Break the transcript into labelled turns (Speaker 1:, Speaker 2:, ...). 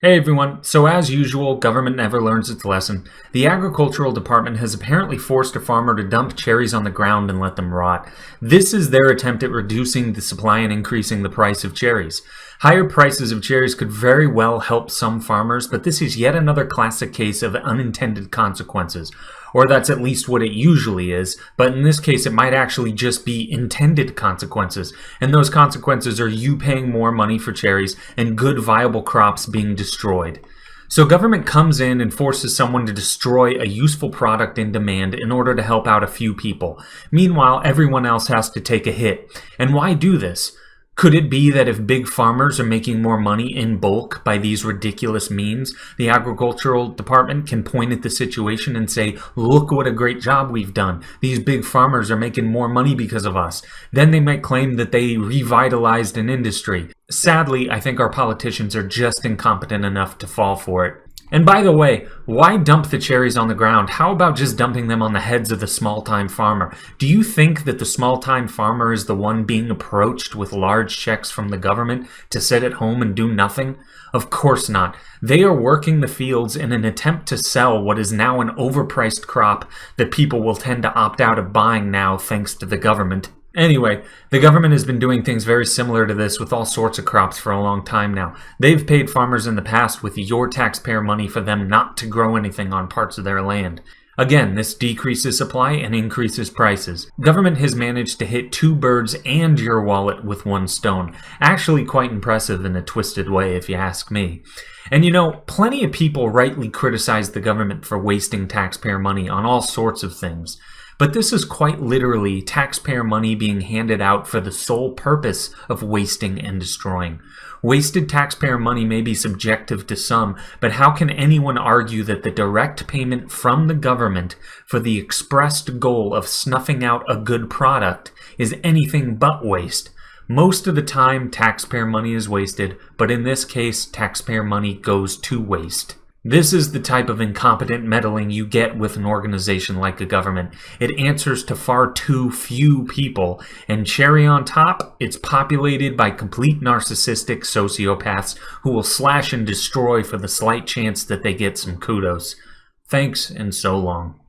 Speaker 1: Hey everyone, so as usual, government never learns its lesson. The agricultural department has apparently forced a farmer to dump cherries on the ground and let them rot. This is their attempt at reducing the supply and increasing the price of cherries. Higher prices of cherries could very well help some farmers, but this is yet another classic case of unintended consequences. Or that's at least what it usually is, but in this case it might actually just be intended consequences. And those consequences are you paying more money for cherries and good viable crops being destroyed. So government comes in and forces someone to destroy a useful product in demand in order to help out a few people. Meanwhile, everyone else has to take a hit. And why do this? Could it be that if big farmers are making more money in bulk by these ridiculous means, the agricultural department can point at the situation and say, look what a great job we've done. These big farmers are making more money because of us. Then they might claim that they revitalized an industry. Sadly, I think our politicians are just incompetent enough to fall for it. And by the way, why dump the cherries on the ground? How about just dumping them on the heads of the small-time farmer? Do you think that the small-time farmer is the one being approached with large checks from the government to sit at home and do nothing? Of course not. They are working the fields in an attempt to sell what is now an overpriced crop that people will tend to opt out of buying now thanks to the government. Anyway, the government has been doing things very similar to this with all sorts of crops for a long time now. They've paid farmers in the past with your taxpayer money for them not to grow anything on parts of their land. Again, this decreases supply and increases prices. Government has managed to hit two birds and your wallet with one stone. Actually quite impressive in a twisted way, if you ask me. And you know, plenty of people rightly criticize the government for wasting taxpayer money on all sorts of things. But this is quite literally taxpayer money being handed out for the sole purpose of wasting and destroying. Wasted taxpayer money may be subjective to some, but how can anyone argue that the direct payment from the government for the expressed goal of snuffing out a good product is anything but waste? Most of the time, taxpayer money is wasted, but in this case, taxpayer money goes to waste. This is the type of incompetent meddling you get with an organization like a government. It answers to far too few people, and cherry on top, it's populated by complete narcissistic sociopaths who will slash and destroy for the slight chance that they get some kudos. Thanks, and so long.